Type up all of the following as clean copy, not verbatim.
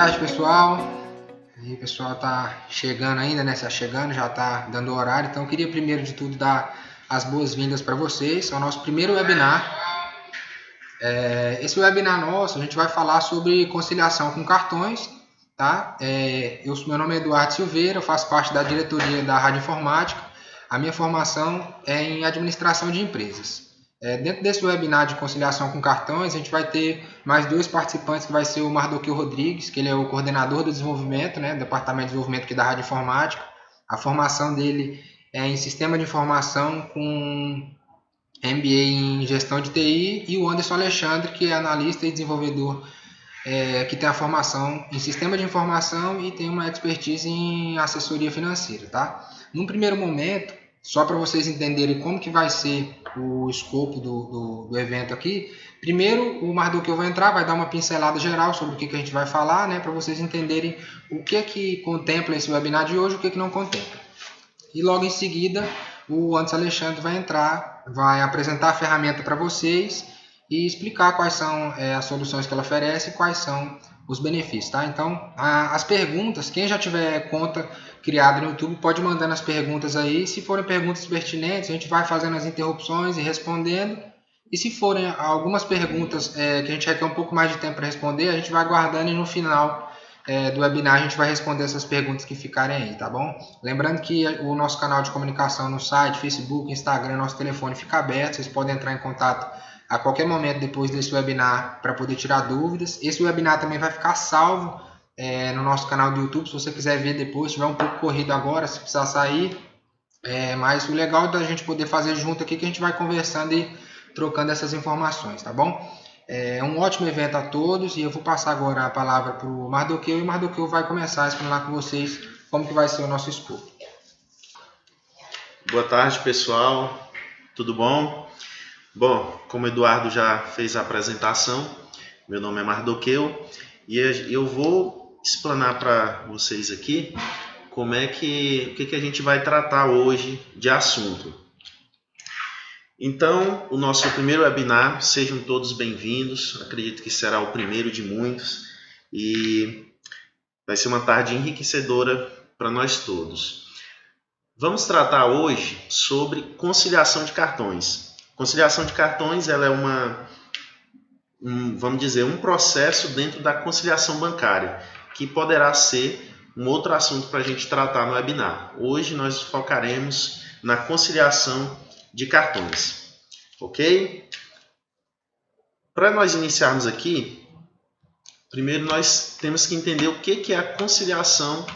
tarde, pessoal. E o pessoal tá chegando ainda, né? Já tá dando o horário. Então eu queria primeiro de tudo dar as boas-vindas para vocês ao nosso primeiro webinar. Esse webinar nosso, a gente vai falar sobre conciliação com cartões, tá? Meu nome é Eduardo Silveira, eu faço parte da diretoria da Rádio Informática. A minha formação é em administração de empresas. Dentro desse webinar de conciliação com cartões, a gente vai ter mais dois participantes, que vai ser o Mardoqueu Rodrigues, que ele é o coordenador do desenvolvimento, né, do departamento de desenvolvimento aqui da Rádio Informática. A formação dele é em sistema de informação com MBA em gestão de TI, e o Anderson Alexandre, que é analista e desenvolvedor, que tem a formação em sistema de informação e tem uma expertise em assessoria financeira, tá? Num primeiro momento, só para vocês entenderem como que vai ser o escopo do evento aqui, primeiro o Mardoqueu vai entrar, vai dar uma pincelada geral sobre o que a gente vai falar, né, para vocês entenderem o que contempla esse webinar de hoje e o que não contempla. E logo em seguida, o Anderson Alexandre vai entrar, vai apresentar a ferramenta para vocês e explicar quais são as soluções que ela oferece e quais são os benefícios, tá? Então, as perguntas, quem já tiver conta criada no YouTube, pode ir mandando as perguntas aí. Se forem perguntas pertinentes, a gente vai fazendo as interrupções e respondendo. E se forem algumas perguntas que a gente requer um pouco mais de tempo para responder, a gente vai aguardando e no final do webinar a gente vai responder essas perguntas que ficarem aí, tá bom? Lembrando que o nosso canal de comunicação no site, Facebook, Instagram, nosso telefone fica aberto, vocês podem entrar em contato a qualquer momento depois desse webinar para poder tirar dúvidas. Esse webinar também vai ficar salvo no nosso canal do YouTube, se você quiser ver depois, se tiver um pouco corrido agora, se precisar sair. Mas o legal da gente poder fazer junto aqui é que a gente vai conversando e trocando essas informações, tá bom? Um ótimo evento a todos, e eu vou passar agora a palavra para o Mardoqueu, e o Mardoqueu vai começar a explicar com vocês como que vai ser o nosso escopo. Boa tarde, pessoal, tudo bom? Bom, como o Eduardo já fez a apresentação, meu nome é Mardoqueu e eu vou explanar para vocês aqui o que a gente vai tratar hoje de assunto. Então, o nosso primeiro webinar, sejam todos bem-vindos, acredito que será o primeiro de muitos e vai ser uma tarde enriquecedora para nós todos. Vamos tratar hoje sobre conciliação de cartões. Conciliação de cartões ela é vamos dizer, um processo dentro da conciliação bancária, que poderá ser um outro assunto para a gente tratar no webinar. Hoje nós focaremos na conciliação de cartões, ok? Para nós iniciarmos aqui, primeiro nós temos que entender o que é a conciliação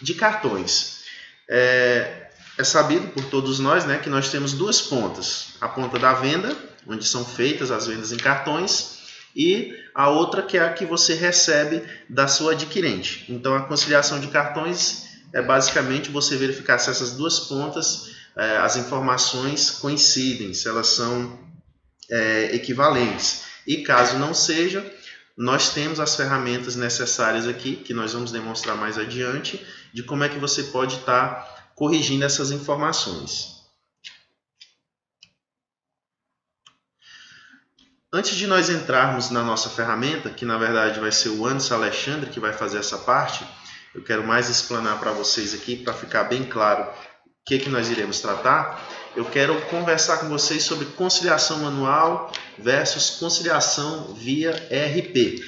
de cartões. É sabido por todos nós, né, que nós temos duas pontas. A ponta da venda, onde são feitas as vendas em cartões, e a outra que é a que você recebe da sua adquirente. Então, a conciliação de cartões é basicamente você verificar se essas duas pontas, as informações coincidem, se elas são equivalentes. E caso não seja, nós temos as ferramentas necessárias aqui, que nós vamos demonstrar mais adiante, de como é que você pode estar corrigindo essas informações. Antes de nós entrarmos na nossa ferramenta, que na verdade vai ser o Anderson Alexandre que vai fazer essa parte, eu quero mais explanar para vocês aqui, para ficar bem claro o que nós iremos tratar. Eu quero conversar com vocês sobre conciliação manual versus conciliação via ERP.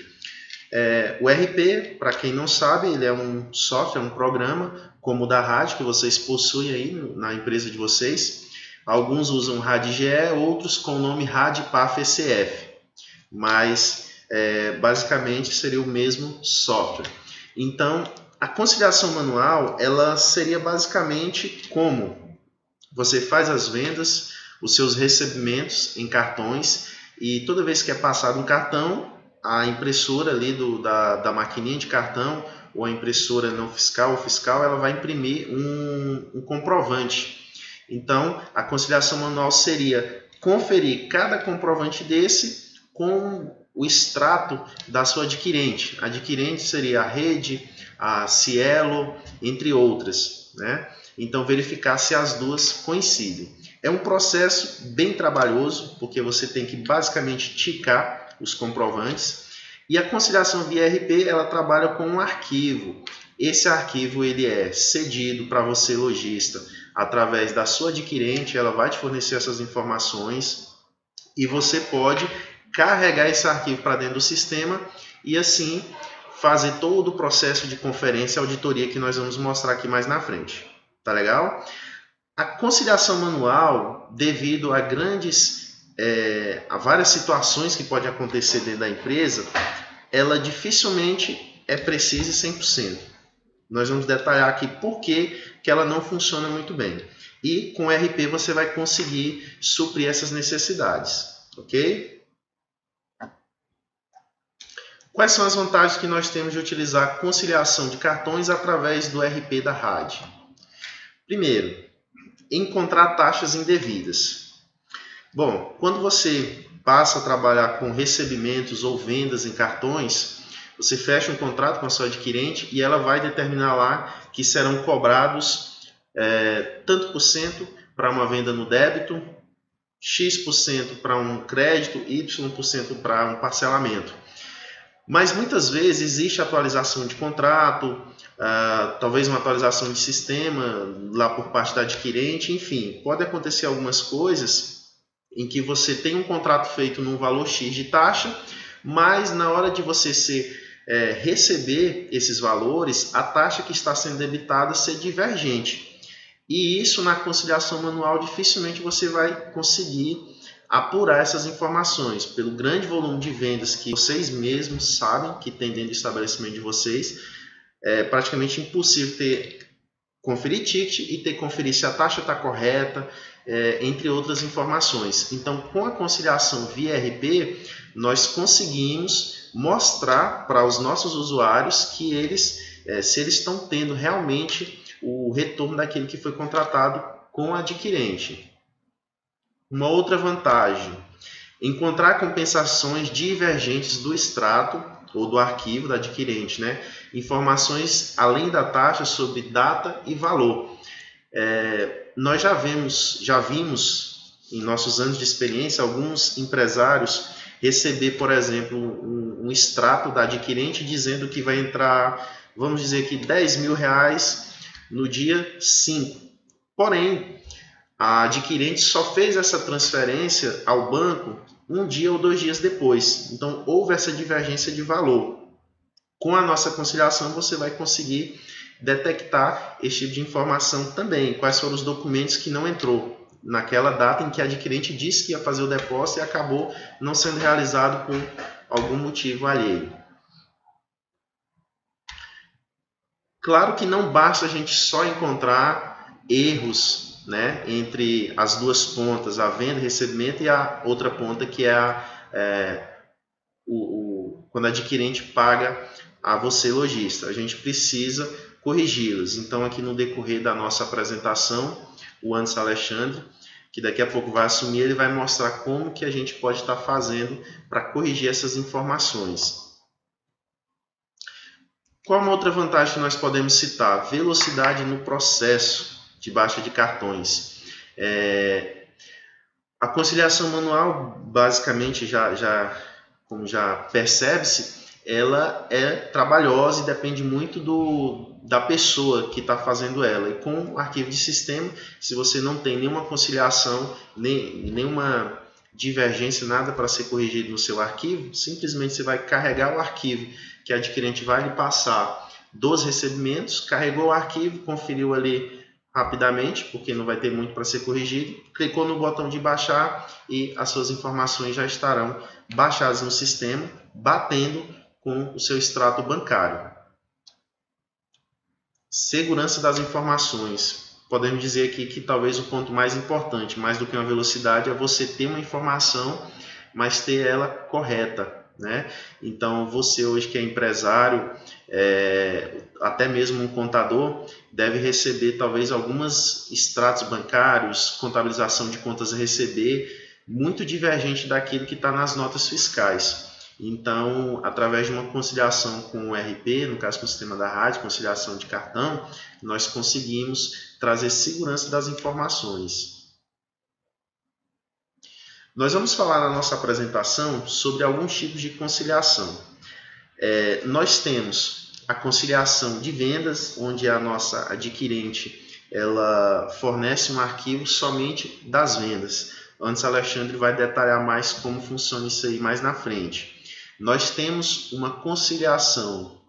O ERP, para quem não sabe, ele é um software, um programa como o da rádio que vocês possuem aí na empresa de vocês. Alguns usam RAD-GE, outros com o nome RAD-PAF-ECF, mas basicamente seria o mesmo software. Então, a conciliação manual ela seria basicamente como você faz as vendas, os seus recebimentos em cartões, e toda vez que é passado um cartão, a impressora ali da maquininha de cartão, ou a impressora não fiscal ou fiscal, ela vai imprimir um comprovante. Então, a conciliação manual seria conferir cada comprovante desse com o extrato da sua adquirente. A adquirente seria a Rede, a Cielo, entre outras, né? Então, verificar se as duas coincidem. É um processo bem trabalhoso, porque você tem que basicamente ticar os comprovantes. E a conciliação via ERP, ela trabalha com um arquivo. Esse arquivo ele é cedido para você, lojista, através da sua adquirente, ela vai te fornecer essas informações e você pode carregar esse arquivo para dentro do sistema e assim fazer todo o processo de conferência e auditoria que nós vamos mostrar aqui mais na frente. Tá legal? A conciliação manual, devido a várias situações que podem acontecer dentro da empresa, ela dificilmente é precisa e 100%. Nós vamos detalhar aqui por que ela não funciona muito bem. E com o ERP você vai conseguir suprir essas necessidades. Ok? Quais são as vantagens que nós temos de utilizar a conciliação de cartões através do ERP da RAD? Primeiro, encontrar taxas indevidas. Bom, quando você passa a trabalhar com recebimentos ou vendas em cartões, você fecha um contrato com a sua adquirente e ela vai determinar lá que serão cobrados tanto por cento para uma venda no débito, X% para um crédito, Y% para um parcelamento. Mas muitas vezes existe atualização de contrato, talvez uma atualização de sistema lá por parte da adquirente, enfim, pode acontecer algumas coisas em que você tem um contrato feito num valor X de taxa, mas na hora de você receber esses valores, a taxa que está sendo debitada ser divergente. E isso na conciliação manual dificilmente você vai conseguir apurar essas informações, pelo grande volume de vendas que vocês mesmos sabem que tem dentro do estabelecimento de vocês. É praticamente impossível conferir ticket e conferir se a taxa está correta, entre outras informações. Então, com a conciliação via ERP, nós conseguimos mostrar para os nossos usuários que se eles estão tendo realmente o retorno daquilo que foi contratado com a adquirente. Uma outra vantagem, encontrar compensações divergentes do extrato ou do arquivo da adquirente, né? Informações além da taxa sobre data e valor. Nós já vimos em nossos anos de experiência alguns empresários receber, por exemplo, um extrato da adquirente dizendo que vai entrar, vamos dizer que R$10.000 no dia 5. Porém, a adquirente só fez essa transferência ao banco um dia ou 2 dias depois. Então, houve essa divergência de valor. Com a nossa conciliação, você vai conseguir detectar esse tipo de informação também. Quais foram os documentos que não entrou naquela data em que a adquirente disse que ia fazer o depósito e acabou não sendo realizado por algum motivo alheio. Claro que não basta a gente só encontrar erros, né, entre as duas pontas, a venda e recebimento, e a outra ponta que é quando a adquirente paga a você, lojista. A gente precisa corrigi-las. Então, aqui no decorrer da nossa apresentação, o Anderson Alexandre, que daqui a pouco vai assumir, ele vai mostrar como que a gente pode estar fazendo para corrigir essas informações. Qual uma outra vantagem que nós podemos citar? Velocidade no processo de baixa de cartões. A conciliação manual, basicamente, como já percebe-se, ela é trabalhosa e depende muito da pessoa que está fazendo ela. E com o arquivo de sistema, se você não tem nenhuma conciliação, nenhuma divergência, nada para ser corrigido no seu arquivo, simplesmente você vai carregar o arquivo que a adquirente vai lhe passar dos recebimentos, carregou o arquivo, conferiu ali rapidamente, porque não vai ter muito para ser corrigido, clicou no botão de baixar e as suas informações já estarão baixadas no sistema, batendo com o seu extrato bancário. Segurança das informações. Podemos dizer aqui que talvez o ponto mais importante, mais do que uma velocidade, é você ter uma informação, mas ter ela correta, né? Então, você hoje que é empresário, até mesmo um contador, deve receber talvez alguns extratos bancários, contabilização de contas a receber, muito divergente daquilo que está nas notas fiscais. Então, através de uma conciliação com o ERP, no caso com o sistema da RAD, conciliação de cartão, nós conseguimos trazer segurança das informações. Nós vamos falar na nossa apresentação sobre alguns tipos de conciliação. Nós temos a conciliação de vendas, onde a nossa adquirente ela fornece um arquivo somente das vendas. Antes, Alexandre vai detalhar mais como funciona isso aí mais na frente. Nós temos uma conciliação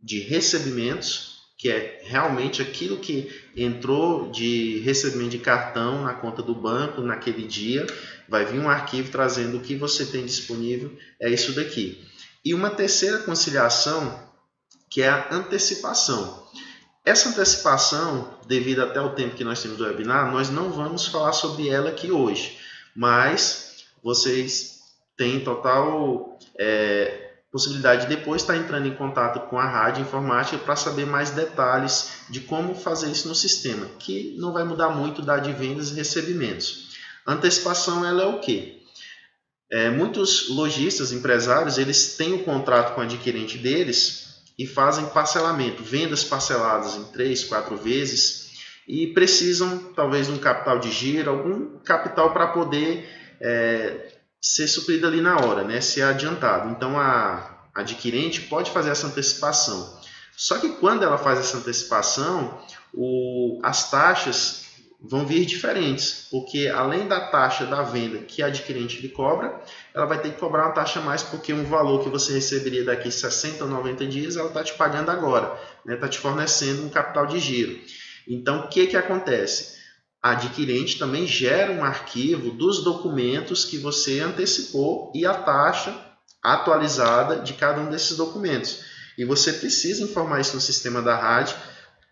de recebimentos, que é realmente aquilo que entrou de recebimento de cartão na conta do banco naquele dia. Vai vir um arquivo trazendo o que você tem disponível, é isso daqui. E uma terceira conciliação, que é a antecipação. Essa antecipação, devido até o tempo que nós temos do webinar, nós não vamos falar sobre ela aqui hoje, mas vocês têm total possibilidade de depois estar entrando em contato com a Rádio Informática para saber mais detalhes de como fazer isso no sistema, que não vai mudar muito da de vendas e recebimentos. A antecipação ela é o quê? Muitos lojistas, empresários, eles têm um contrato com o adquirente deles e fazem parcelamento, vendas parceladas em 3, 4 vezes e precisam talvez de um capital de giro, algum capital para poder ser suprido ali na hora, né? Ser adiantado. Então a adquirente pode fazer essa antecipação. Só que quando ela faz essa antecipação, as taxas vão vir diferentes, porque além da taxa da venda que a adquirente lhe cobra, ela vai ter que cobrar uma taxa a mais, porque um valor que você receberia daqui 60 ou 90 dias, ela está te pagando agora, está te fornecendo um capital de giro. Então, o que acontece? A adquirente também gera um arquivo dos documentos que você antecipou e a taxa atualizada de cada um desses documentos. E você precisa informar isso no sistema da rádio,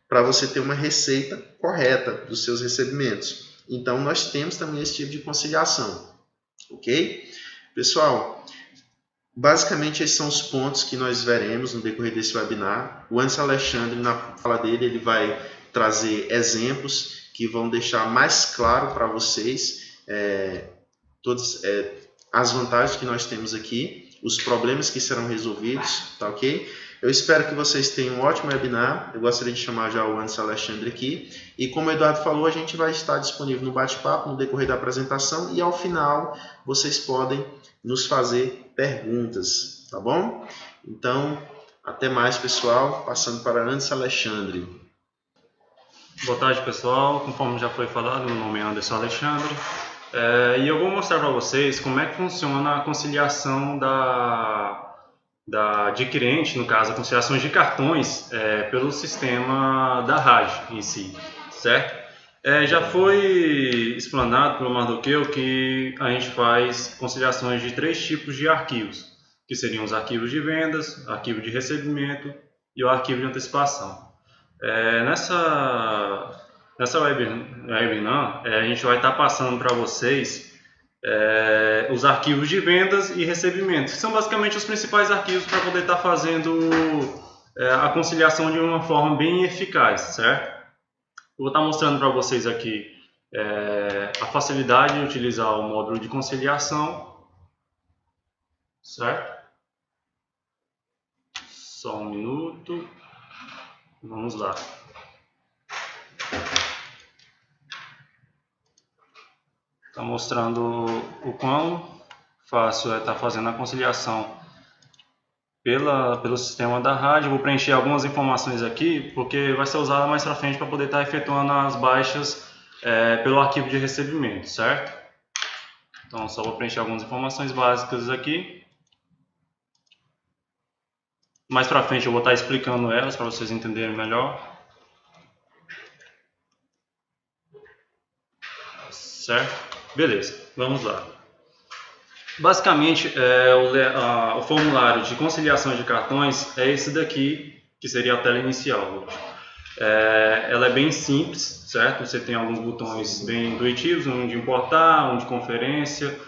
para você ter uma receita correta dos seus recebimentos. Então, nós temos também esse tipo de conciliação. Ok? Pessoal, basicamente esses são os pontos que nós veremos no decorrer desse webinar. O Anderson Alexandre, na fala dele, ele vai trazer exemplos que vão deixar mais claro para vocês todas as vantagens que nós temos aqui, os problemas que serão resolvidos, tá ok? Eu espero que vocês tenham um ótimo webinar. Eu gostaria de chamar já o Anderson Alexandre aqui. E como o Eduardo falou, a gente vai estar disponível no bate-papo, no decorrer da apresentação. E ao final, vocês podem nos fazer perguntas, tá bom? Então, até mais, pessoal. Passando para Anderson Alexandre. Boa tarde, pessoal. Conforme já foi falado, meu nome é Anderson Alexandre. E eu vou mostrar para vocês como é que funciona a conciliação da adquirente, no caso, a conciliação de cartões pelo sistema da rádio em si, certo? Já foi explanado pelo Mardoqueu que a gente faz conciliações de 3 tipos de arquivos, que seriam os arquivos de vendas, arquivo de recebimento e o arquivo de antecipação. Nessa webinar, a gente vai estar passando para vocês os arquivos de vendas e recebimentos, que são basicamente os principais arquivos para poder estar fazendo a conciliação de uma forma bem eficaz, certo? Eu vou estar mostrando para vocês aqui a facilidade de utilizar o módulo de conciliação, certo? Só um minuto, vamos lá. Está mostrando o quão fácil é estar fazendo a conciliação pelo sistema da rádio. Vou preencher algumas informações aqui, porque vai ser usada mais para frente para poder estar efetuando as baixas pelo arquivo de recebimento, certo? Então, só vou preencher algumas informações básicas aqui. Mais para frente eu vou estar explicando elas para vocês entenderem melhor. Certo? Beleza, vamos lá. Basicamente, o formulário de conciliação de cartões é esse daqui, que seria a tela inicial. Ela é bem simples, certo? Você tem alguns botões bem intuitivos, um de importar, um de conferência,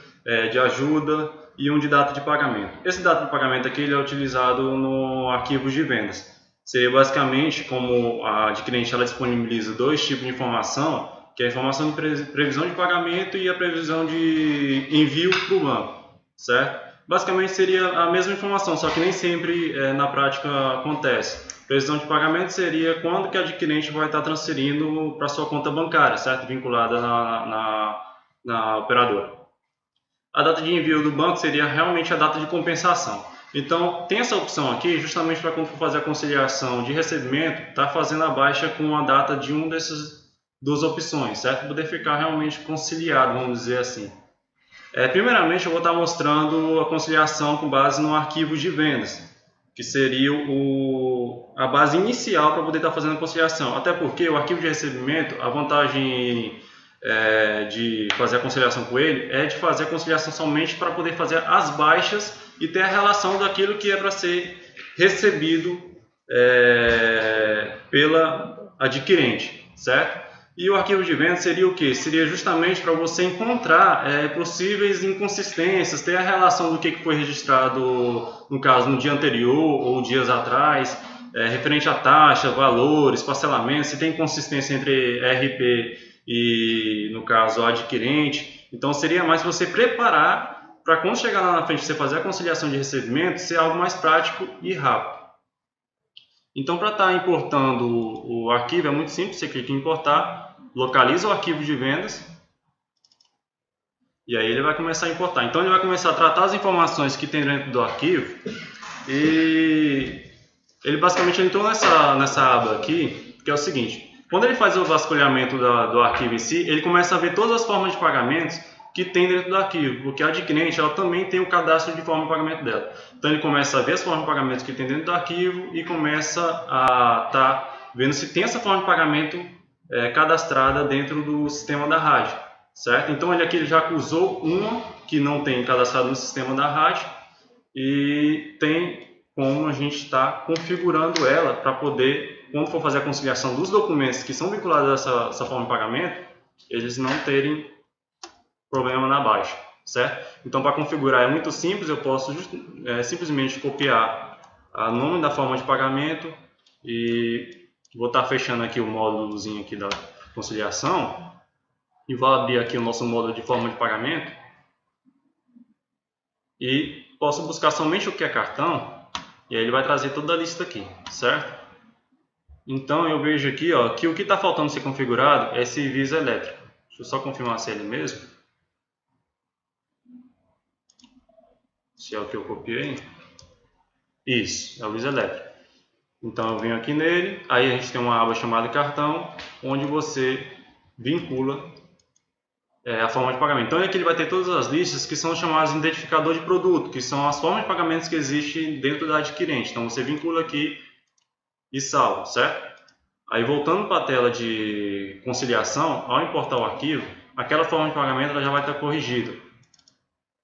de ajuda e um de data de pagamento. Esse data de pagamento aqui ele é utilizado no arquivo de vendas. Seria basicamente como a adquirente ela disponibiliza 2 tipos de informação, que é a informação de previsão de pagamento e a previsão de envio para o banco, certo? Basicamente seria a mesma informação, só que nem sempre na prática acontece. Previsão de pagamento seria quando que a adquirente vai estar transferindo para sua conta bancária, certo? Vinculada na operadora. A data de envio do banco seria realmente a data de compensação. Então, tem essa opção aqui, justamente para quando for fazer a conciliação de recebimento, tá fazendo a baixa com a data de uma dessas duas opções, certo? Para poder ficar realmente conciliado, vamos dizer assim. Primeiramente, eu vou estar mostrando a conciliação com base no arquivo de vendas, que seria a base inicial para poder estar fazendo a conciliação. Até porque o arquivo de recebimento, a vantagem de fazer a conciliação com ele é de fazer a conciliação somente para poder fazer as baixas e ter a relação daquilo que é para ser recebido pela adquirente, certo? E o arquivo de venda seria o que? Seria justamente para você encontrar possíveis inconsistências, ter a relação do que foi registrado, no caso, no dia anterior ou dias atrás, referente à taxa, valores, parcelamentos, se tem inconsistência entre RP e, no caso, o adquirente. Então, seria mais você preparar para quando chegar lá na frente você fazer a conciliação de recebimento, ser algo mais prático e rápido. Então, para estar importando o arquivo, é muito simples, você clica em importar, localiza o arquivo de vendas e aí ele vai começar a importar. Então, ele vai começar a tratar as informações que tem dentro do arquivo e ele basicamente entrou nessa aba aqui, que é o seguinte: quando ele faz o vasculhamento do arquivo em si, ele começa a ver todas as formas de pagamentos que tem dentro do arquivo, porque a adquirente ela também tem o cadastro de forma de pagamento dela. Então ele começa a ver as formas de pagamento que tem dentro do arquivo e começa a estar vendo se tem essa forma de pagamento cadastrada dentro do sistema da RAD, certo? Então ele aqui já usou uma que não tem cadastrado no sistema da RAD e tem como a gente está configurando ela para poder, quando for fazer a conciliação dos documentos que são vinculados a essa forma de pagamento, eles não terem problema na baixa, certo? Então, para configurar é muito simples, eu posso simplesmente copiar o nome da forma de pagamento e vou estar fechando aqui o módulozinho aqui da conciliação e vou abrir aqui o nosso módulo de forma de pagamento e posso buscar somente o que é cartão e aí ele vai trazer toda a lista aqui, certo? Então, eu vejo aqui que o que está faltando ser configurado é esse Visa elétrico. Deixa eu só confirmar se é ele mesmo. Se é o que eu copiei. Isso, é o Visa elétrico. Então eu venho aqui nele, aí a gente tem uma aba chamada cartão, onde você vincula a forma de pagamento. Então aqui ele vai ter todas as listas que são chamadas de identificador de produto, que são as formas de pagamentos que existem dentro da adquirente. Então você vincula aqui e salva, certo? Aí voltando para a tela de conciliação, ao importar o arquivo, aquela forma de pagamento ela já vai estar corrigida,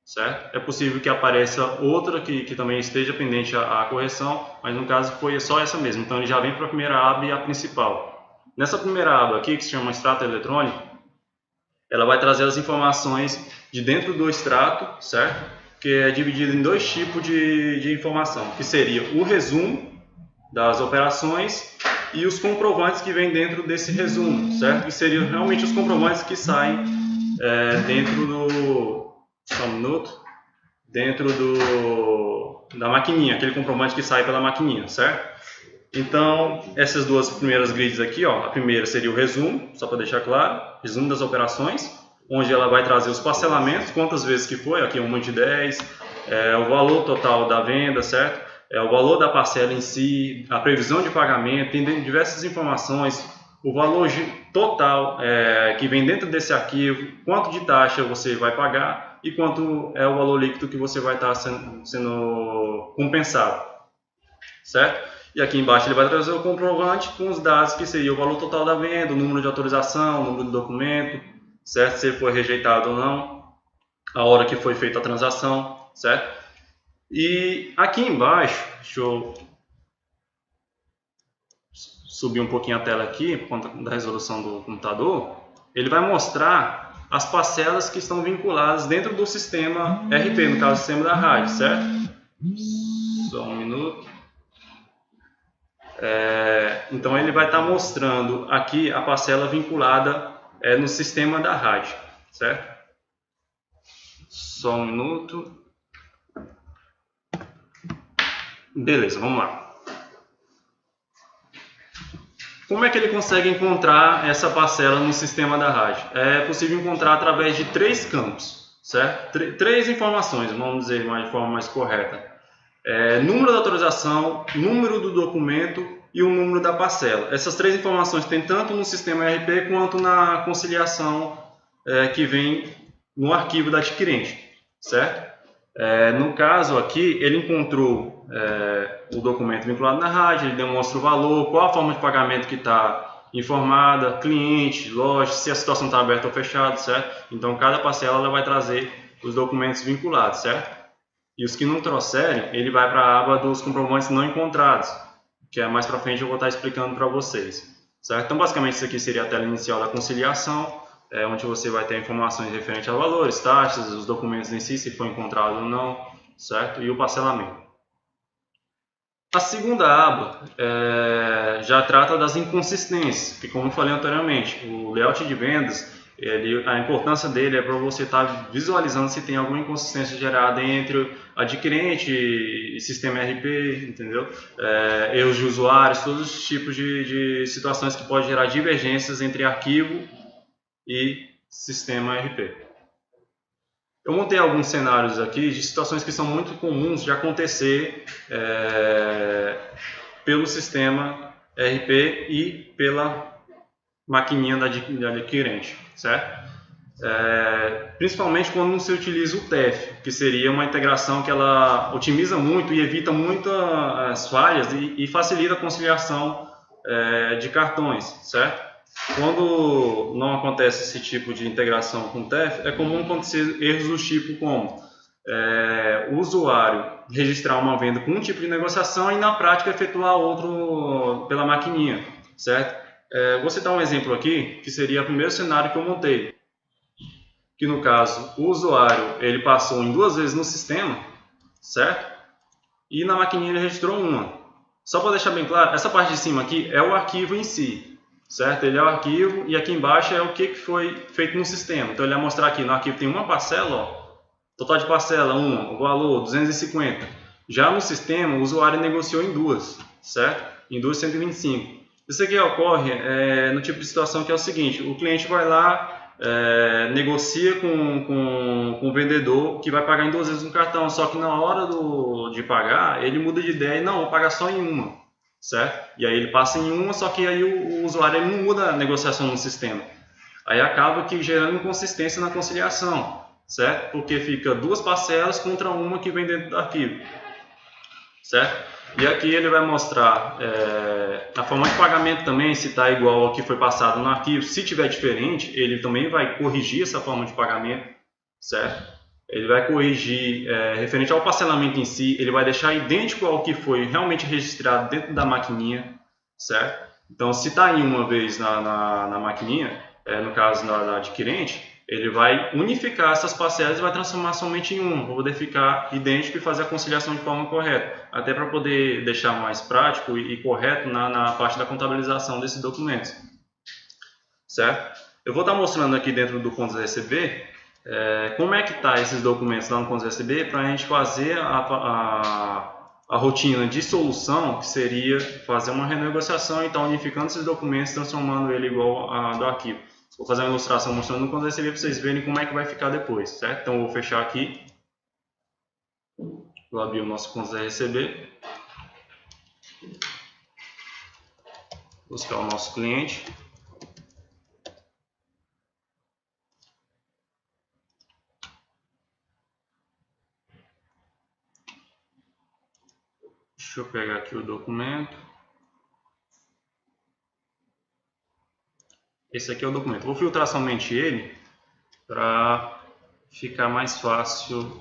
certo? É possível que apareça outra que também esteja pendente a correção, mas no caso foi só essa mesmo. Então ele já vem para a primeira aba e a principal. Nessa primeira aba aqui, que se chama extrato eletrônico, ela vai trazer as informações de dentro do extrato, certo? Que é dividido em dois tipos de informação, que seria o resumo das operações e os comprovantes que vêm dentro desse resumo, certo? Que seriam realmente os comprovantes que saem dentro do... Só um minuto. Dentro da maquininha, aquele comprovante que sai pela maquininha, certo? Então, essas duas primeiras grids aqui, a primeira seria o resumo, só para deixar claro, resumo das operações, onde ela vai trazer os parcelamentos, quantas vezes que foi, aqui uma de 10, o valor total da venda, certo? O valor da parcela em si, a previsão de pagamento, tem diversas informações, o valor total que vem dentro desse arquivo, quanto de taxa você vai pagar e quanto é o valor líquido que você vai estar sendo compensado, certo? E aqui embaixo ele vai trazer o comprovante com os dados que seria o valor total da venda, o número de autorização, o número do documento, certo? Se ele foi rejeitado ou não, a hora que foi feita a transação, certo? E aqui embaixo, deixa eu subir um pouquinho a tela aqui, por conta da resolução do computador, ele vai mostrar as parcelas que estão vinculadas dentro do sistema RP, no caso, o sistema da rádio, certo? Só um minuto. Então ele vai estar mostrando aqui a parcela vinculada no sistema da rádio, certo? Só um minuto. Beleza, vamos lá. Como é que ele consegue encontrar essa parcela no sistema da rádio? É possível encontrar através de três campos, certo? Três informações, vamos dizer de forma mais correta. número da autorização, número do documento e o número da parcela. Essas três informações tem tanto no sistema ERP quanto na conciliação que vem no arquivo da adquirente, certo? No caso aqui, ele encontrou o documento vinculado na RAD, ele demonstra o valor, qual a forma de pagamento que está informada, cliente, loja, se a situação está aberta ou fechada, certo? Então, cada parcela ela vai trazer os documentos vinculados, certo? E os que não trouxerem, ele vai para a aba dos comprovantes não encontrados, que mais para frente eu vou estar explicando para vocês, certo? Então, basicamente, isso aqui seria a tela inicial da conciliação, onde você vai ter informações referentes a valores, taxas, os documentos em si, se foi encontrado ou não, certo? E o parcelamento. A segunda aba já trata das inconsistências, que como eu falei anteriormente, o layout de vendas, a importância dele é para você estar visualizando se tem alguma inconsistência gerada entre adquirente e sistema ERP, entendeu? Erros de usuários, todos os tipos de situações que podem gerar divergências entre arquivo e sistema ERP. Eu montei alguns cenários aqui de situações que são muito comuns de acontecer pelo sistema ERP e pela maquininha da adquirente, certo? Principalmente quando não se utiliza o TEF, que seria uma integração que ela otimiza muito e evita muitas falhas e facilita a conciliação de cartões, certo? Quando não acontece esse tipo de integração com o TEF, é comum acontecer erros do tipo como o usuário registrar uma venda com um tipo de negociação e na prática efetuar outro pela maquininha, certo? Vou citar um exemplo aqui, que seria o primeiro cenário que eu montei, que no caso o usuário ele passou em 2 vezes no sistema, certo? E na maquininha ele registrou uma. Só para deixar bem claro, essa parte de cima aqui é o arquivo em si, certo? Ele é o arquivo e aqui embaixo é o que foi feito no sistema. Então ele vai mostrar aqui, no arquivo tem uma parcela, ó, total de parcela 1, o valor 250. Já no sistema o usuário negociou em 2, certo? Em 2, 125. Isso aqui ocorre no tipo de situação que é o seguinte, o cliente vai lá, negocia com o vendedor que vai pagar em 2 vezes no cartão, só que na hora de pagar ele muda de ideia e não, vou pagar só em uma, certo? E aí ele passa em uma, só que aí o usuário ele não muda a negociação no sistema. Aí acaba que gerando inconsistência na conciliação, certo? Porque fica 2 parcelas contra uma que vem dentro do arquivo, certo? E aqui ele vai mostrar a forma de pagamento também, se está igual ao que foi passado no arquivo. Se tiver diferente, ele também vai corrigir essa forma de pagamento, certo? Ele vai corrigir referente ao parcelamento em si, ele vai deixar idêntico ao que foi realmente registrado dentro da maquininha, certo? Então, se está em uma vez na maquininha, no caso da adquirente, ele vai unificar essas parcelas e vai transformar somente em uma, para poder ficar idêntico e fazer a conciliação de forma correta, até para poder deixar mais prático e correto na parte da contabilização desses documentos, certo? Eu vou estar mostrando aqui dentro do Contas a Receber como é que está esses documentos lá no Contas a Receber para a gente fazer a rotina de solução, que seria fazer uma renegociação e estar unificando esses documentos, transformando ele igual a do arquivo. Vou fazer uma ilustração mostrando no Contas a Receber para vocês verem como é que vai ficar depois, certo? Então eu vou fechar aqui, vou abrir o nosso Contas a Receber, buscar o nosso cliente. Deixa eu pegar aqui o documento. Esse aqui é o documento. Vou filtrar somente ele para ficar mais fácil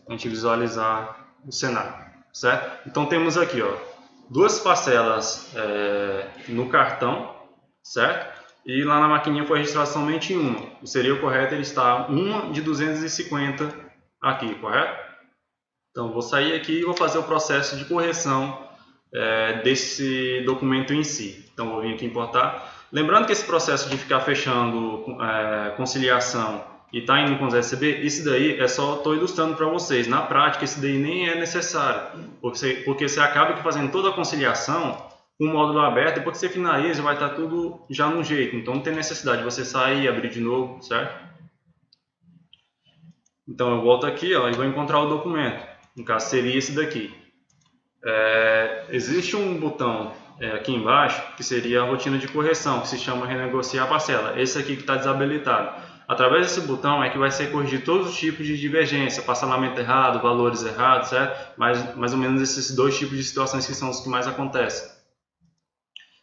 a gente visualizar o cenário, certo? Então temos aqui, ó, 2 parcelas no cartão, certo? E lá na maquininha foi registrado somente uma. Seria o correto ele estar uma de 250 aqui, correto? Então vou sair aqui e vou fazer o processo de correção desse documento em si. Então vou vir aqui importar. Lembrando que esse processo de ficar fechando conciliação e está indo com os receber, isso daí só estou ilustrando para vocês. Na prática, isso daí nem é necessário, porque você acaba que fazendo toda a conciliação com o módulo aberto, depois que você finaliza, vai estar tudo já no jeito. Então não tem necessidade de você sair e abrir de novo, certo? Então eu volto aqui, ó, e vou encontrar o documento. No caso, seria esse daqui. Existe um botão aqui embaixo, que seria a rotina de correção, que se chama renegociar a parcela. Esse aqui que está desabilitado. Através desse botão é que vai ser corrigir todos os tipos de divergência, parcelamento errado, valores errados, certo? Mais ou menos esses dois tipos de situações que são os que mais acontecem.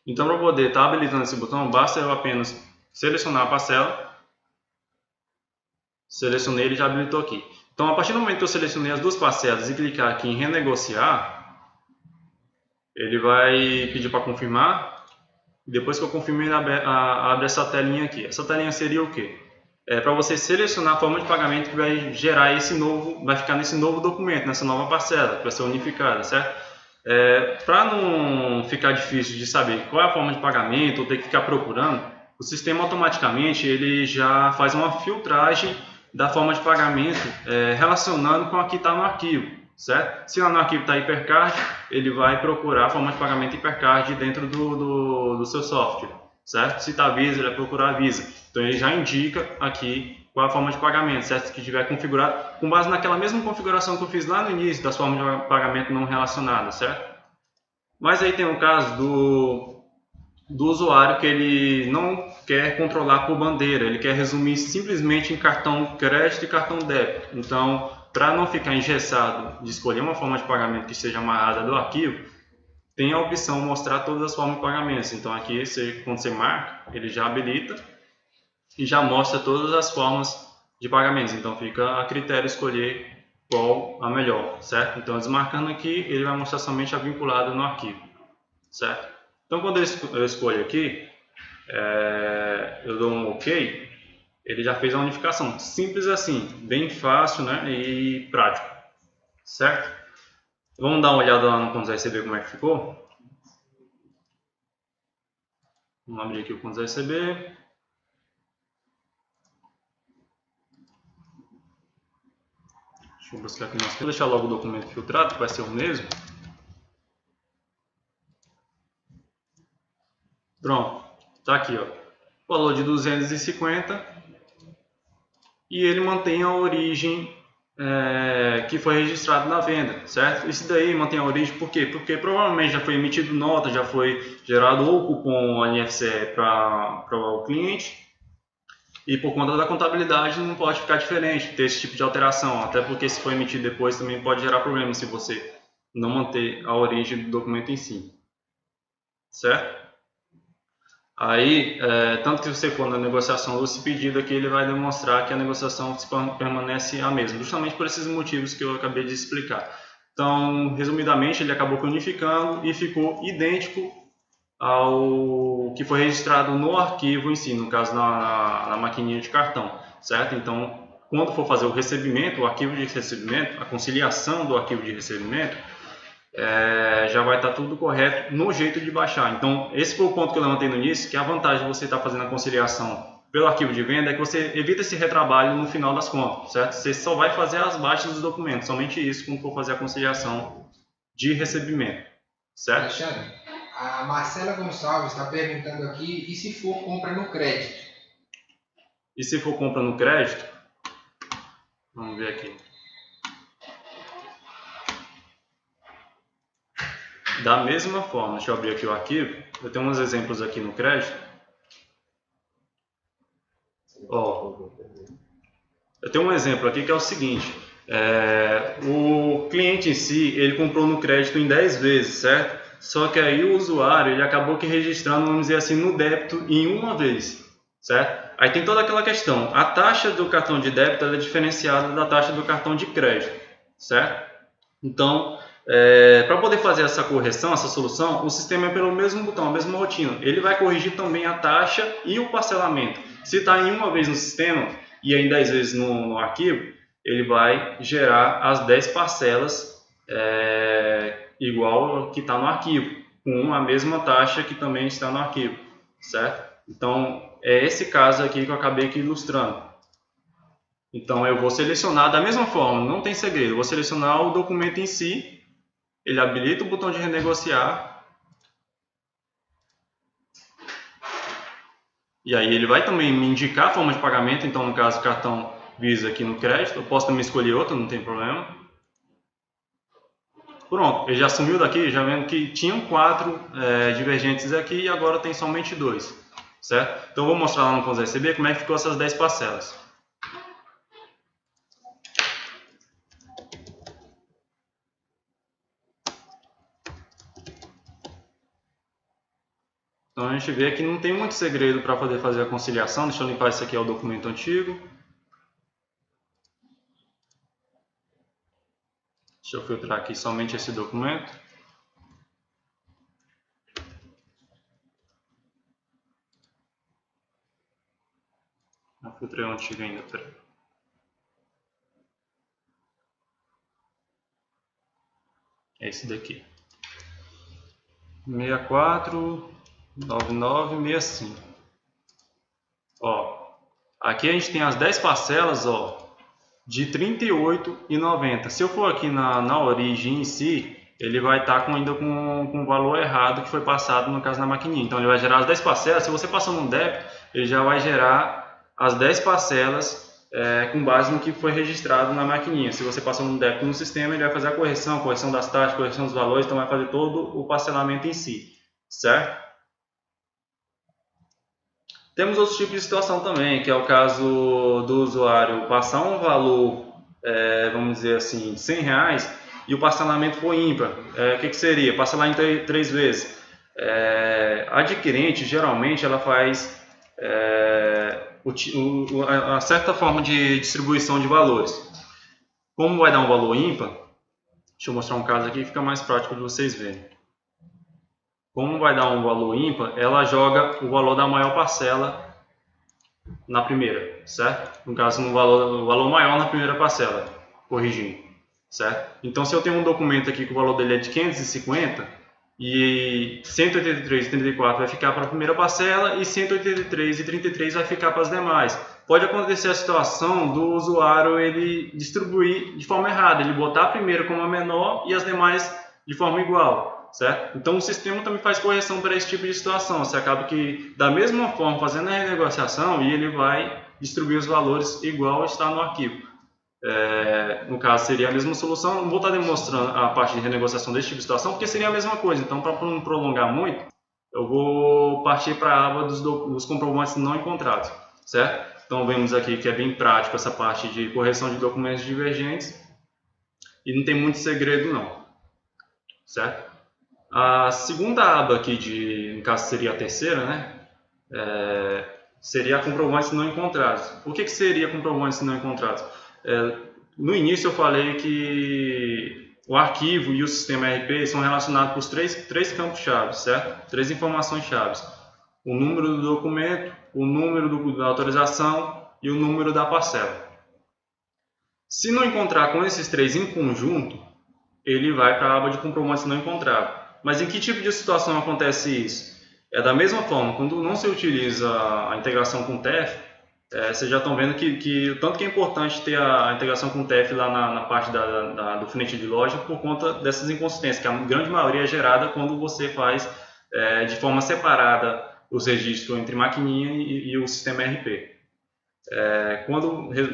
Então, para poder estar habilitando esse botão, basta eu apenas selecionar a parcela. Selecionei, ele já habilitou aqui. Então, a partir do momento que eu selecionei as duas parcelas e clicar aqui em renegociar, ele vai pedir para confirmar. Depois que eu confirmei, ele abre essa telinha aqui. Essa telinha seria o quê? Para você selecionar a forma de pagamento que vai gerar vai ficar nesse novo documento, nessa nova parcela, que vai ser unificada, certo? Para não ficar difícil de saber qual é a forma de pagamento ou ter que ficar procurando, o sistema automaticamente ele já faz uma filtragem da forma de pagamento relacionando com a que está no arquivo, certo? Se lá no arquivo está Hipercard, ele vai procurar a forma de pagamento Hipercard dentro do seu software, certo? Se está Visa, ele vai procurar a Visa. Então ele já indica aqui qual é a forma de pagamento, certo? Que tiver configurado com base naquela mesma configuração que eu fiz lá no início das formas de pagamento não relacionadas, certo? Mas aí tem o caso do usuário que ele não quer controlar por bandeira, ele quer resumir simplesmente em cartão crédito e cartão débito. Então, para não ficar engessado de escolher uma forma de pagamento que seja amarrada do arquivo, tem a opção mostrar todas as formas de pagamentos. Então aqui, quando você marca, ele já habilita e já mostra todas as formas de pagamentos. Então fica a critério escolher qual a melhor, certo? Então desmarcando aqui, ele vai mostrar somente a vinculada no arquivo, certo? Então quando eu escolho aqui, eu dou um OK, ele já fez a unificação. Simples assim, bem fácil, né? E prático, certo? Vamos dar uma olhada lá no Contas RCB como é que ficou. Vamos abrir aqui o Contas RCB. Deixa eu buscar aqui vou deixar logo o documento filtrado, que vai ser o mesmo. Pronto, tá aqui, ó. Valor de 250 e ele mantém a origem que foi registrado na venda, certo? Isso daí mantém a origem por quê? Porque provavelmente já foi emitido nota, já foi gerado ou cupom NFCE para o cliente e por conta da contabilidade não pode ficar diferente, ter esse tipo de alteração, até porque se for emitido depois também pode gerar problema se você não manter a origem do documento em si, certo? Aí, tanto que você for na negociação esse pedido aqui, ele vai demonstrar que a negociação permanece a mesma, justamente por esses motivos que eu acabei de explicar. Então, resumidamente, ele acabou unificando e ficou idêntico ao que foi registrado no arquivo em si, no caso na maquininha de cartão, certo? Então, quando for fazer o recebimento, o arquivo de recebimento, a conciliação do arquivo de recebimento, já vai estar tudo correto no jeito de baixar. Então, esse foi o ponto que eu levantei no início, que a vantagem de você estar fazendo a conciliação pelo arquivo de venda é que você evita esse retrabalho no final das contas, certo? Você só vai fazer as baixas dos documentos, somente isso quando for fazer a conciliação de recebimento, certo? Alexandre, a Marcela Gonçalves está perguntando aqui, e se for compra no crédito? E se for compra no crédito? Vamos ver aqui. Da mesma forma, deixa eu abrir aqui o arquivo. Eu tenho uns exemplos aqui no crédito. Ó, eu tenho um exemplo aqui que é o seguinte. O cliente em si, ele comprou no crédito em 10 vezes, certo? Só que aí o usuário, ele acabou que registrando, vamos dizer assim, no débito em uma vez, certo? Aí tem toda aquela questão. A taxa do cartão de débito ela é diferenciada da taxa do cartão de crédito, certo? Então, para poder fazer essa correção, essa solução, o sistema é pelo mesmo botão, a mesma rotina. Ele vai corrigir também a taxa e o parcelamento. Se está em uma vez no sistema e em 10 vezes no arquivo, ele vai gerar as 10 parcelas igual que está no arquivo, com a mesma taxa que também está no arquivo, certo? Então, é esse caso aqui que eu acabei aqui ilustrando. Então, eu vou selecionar da mesma forma, não tem segredo, eu vou selecionar o documento em si. Ele habilita o botão de renegociar. E aí ele vai também me indicar a forma de pagamento. Então, no caso, cartão Visa aqui no crédito. Eu posso também escolher outra, não tem problema. Pronto, ele já sumiu daqui, já vendo que tinham 4 divergentes aqui e agora tem somente 2, certo? Então, eu vou mostrar lá no CONSRCB como é que ficou essas 10 parcelas. Então, a gente vê que não tem muito segredo para poder fazer a conciliação. Deixa eu limpar esse aqui, é o documento antigo. Deixa eu filtrar aqui somente esse documento. Eu filtrei o antigo ainda, peraí. É esse daqui. 649965. Ó, aqui a gente tem as 10 parcelas, ó, de R$ 38,90. Se eu for aqui na origem em si, ele vai estar ainda com o valor errado que foi passado no caso na maquininha. Então ele vai gerar as 10 parcelas. Se você passou no débito, ele já vai gerar as 10 parcelas com base no que foi registrado na maquininha. Se você passou no débito no sistema, ele vai fazer a correção das taxas, correção dos valores, então vai fazer todo o parcelamento em si, certo? Temos outros tipos de situação também, que é o caso do usuário passar um valor, vamos dizer assim, de R$100 e o parcelamento for ímpar. O que seria? Parcelar em 3 vezes. A adquirente, geralmente, ela faz a certa forma de distribuição de valores. Como vai dar um valor ímpar, deixa eu mostrar um caso aqui que fica mais prático de vocês verem. Como vai dar um valor ímpar, ela joga o valor da maior parcela na primeira, certo? No caso, o valor maior na primeira parcela, corrigindo, certo? Então, se eu tenho um documento aqui que o valor dele é de 550 e 183,34 vai ficar para a primeira parcela e 183,33 vai ficar para as demais. Pode acontecer a situação do usuário ele distribuir de forma errada, ele botar a primeira como a menor e as demais de forma igual. Certo? Então o sistema também faz correção para esse tipo de situação. Você acaba que da mesma forma fazendo a renegociação e ele vai distribuir os valores igual está no arquivo. No caso seria a mesma solução. Não vou estar demonstrando a parte de renegociação desse tipo de situação porque seria a mesma coisa. Então, para não prolongar muito, eu vou partir para a aba dos comprovantes não encontrados, certo? Então vemos aqui que é bem prático essa parte de correção de documentos divergentes e não tem muito segredo não, certo? A segunda aba aqui, no caso seria a terceira, né? Seria comprovantes não encontrados. O que seria comprovantes não encontrados? No início eu falei que o arquivo e o sistema RP são relacionados por três campos-chave, certo? 3 informações-chave. O número do documento, o número da autorização e o número da parcela. Se não encontrar com esses 3 em conjunto, ele vai para a aba de comprovantes não encontrados. Mas em que tipo de situação acontece isso? Da mesma forma, quando não se utiliza a integração com o TEF, vocês já estão vendo que o tanto que é importante ter a integração com o TEF lá na parte do frente de loja por conta dessas inconsistências, que a grande maioria é gerada quando você faz de forma separada os registros entre maquininha e o sistema RP.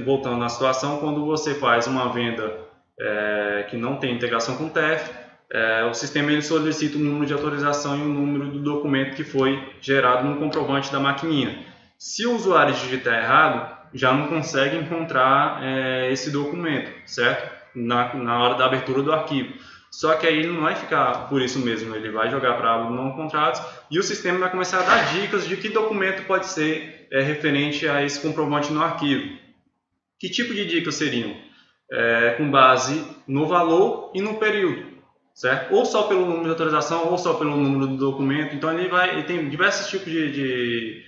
Voltando à situação, quando você faz uma venda que não tem integração com o TEF, o sistema ele solicita o número de autorização e o número do documento que foi gerado no comprovante da maquininha. Se o usuário digitar errado, já não consegue encontrar esse documento, certo? Na hora da abertura do arquivo. Só que aí ele não vai ficar por isso mesmo, ele vai jogar para a aba não encontrados e o sistema vai começar a dar dicas de que documento pode ser referente a esse comprovante no arquivo. Que tipo de dicas seriam? Com base no valor e no período. Certo? Ou só pelo número de autorização, ou só pelo número do documento. Então ele tem diversos tipos de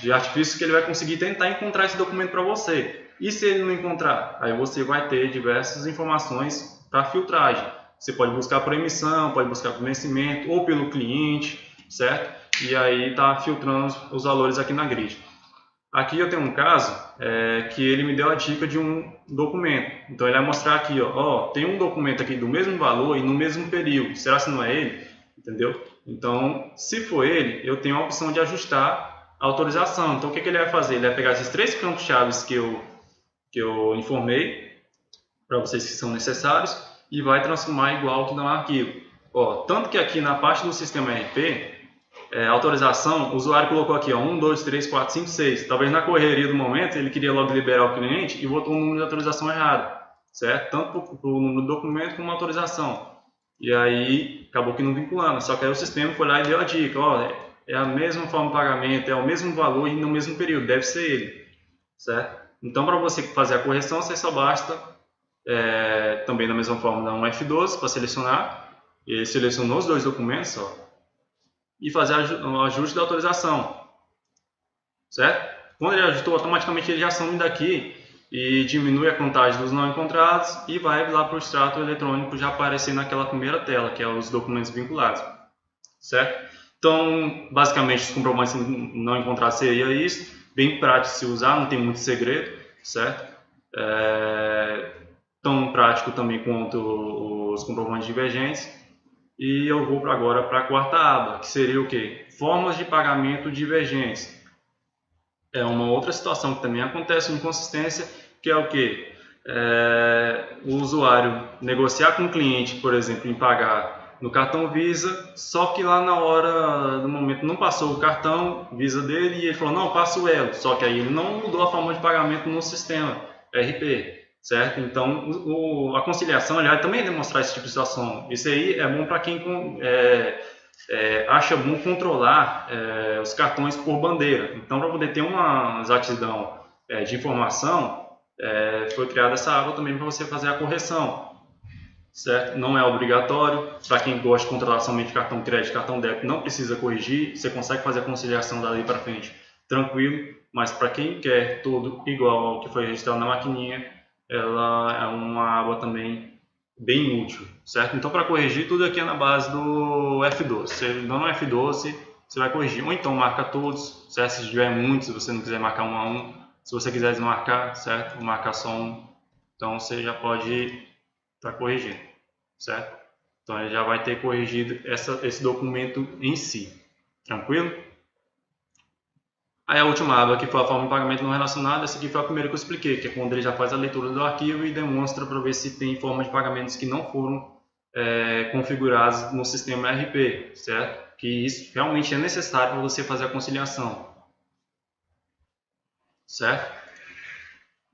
artifícios que ele vai conseguir tentar encontrar esse documento para você. E se ele não encontrar, aí você vai ter diversas informações para filtragem. Você pode buscar por emissão, pode buscar por vencimento ou pelo cliente, certo? E aí está filtrando os valores aqui na grid. Aqui eu tenho um caso que ele me deu a dica de um documento. Então ele vai mostrar aqui, tem um documento aqui do mesmo valor e no mesmo período. Será que não é ele? Entendeu? Então, se for ele, eu tenho a opção de ajustar a autorização. Então o que ele vai fazer? Ele vai pegar esses 3 campos-chave que eu informei para vocês que são necessários e vai transformar igual que no arquivo. Ó, tanto que aqui na parte do sistema ERP, autorização, o usuário colocou aqui, ó, 1, 2, 3, 4, 5, 6. Talvez na correria do momento ele queria logo liberar o cliente e botou um número de autorização errado, certo? Tanto para o número do documento como a autorização. E aí acabou que não vinculando, só que aí o sistema foi lá e deu a dica, ó, é a mesma forma de pagamento, é o mesmo valor e no mesmo período, deve ser ele, certo? Então para você fazer a correção, você só basta, também da mesma forma, dar um F12 para selecionar, e ele selecionou os dois documentos, ó, e fazer o ajuste da autorização, certo? Quando ele ajustou, automaticamente ele já some daqui e diminui a contagem dos não encontrados e vai lá para o extrato eletrônico já aparecer naquela primeira tela, que é os documentos vinculados, certo? Então, basicamente, os comprovantes não encontrados seria isso, bem prático de se usar, não tem muito segredo, certo? Tão prático também quanto os comprovantes divergentes. E eu vou agora para a quarta aba, que seria o quê? Formas de pagamento divergentes. É uma outra situação que também acontece, uma inconsistência, que é o quê? O usuário negociar com o cliente, por exemplo, em pagar no cartão Visa, só que lá na hora, no momento, não passou o cartão Visa dele e ele falou, não, passa o Elo. Só que aí ele não mudou a forma de pagamento no sistema RP. Certo? Então, a conciliação, aliás, também é demonstrar esse tipo de situação. Isso aí é bom para quem acha bom controlar os cartões por bandeira. Então, para poder ter uma exatidão de informação, foi criada essa aba também para você fazer a correção. Certo? Não é obrigatório. Para quem gosta de controlar somente cartão crédito, cartão débito, não precisa corrigir. Você consegue fazer a conciliação dali para frente tranquilo. Mas para quem quer tudo igual ao que foi registrado na maquininha, ela é uma aba também bem útil, certo? Então, para corrigir, tudo aqui é na base do F12. Você dá no F12, você vai corrigir. Ou então marca todos, certo? Se tiver muitos, se você não quiser marcar um a um. Se você quiser desmarcar, certo? Marcar só um. Então, você já pode estar corrigindo, certo? Então, ele já vai ter corrigido esse documento em si. Tranquilo? Aí a última aba aqui foi a forma de pagamento não relacionada. Essa aqui foi a primeira que eu expliquei, que é quando ele já faz a leitura do arquivo e demonstra para ver se tem forma de pagamentos que não foram configurados no sistema RP, certo? Que isso realmente é necessário para você fazer a conciliação, certo?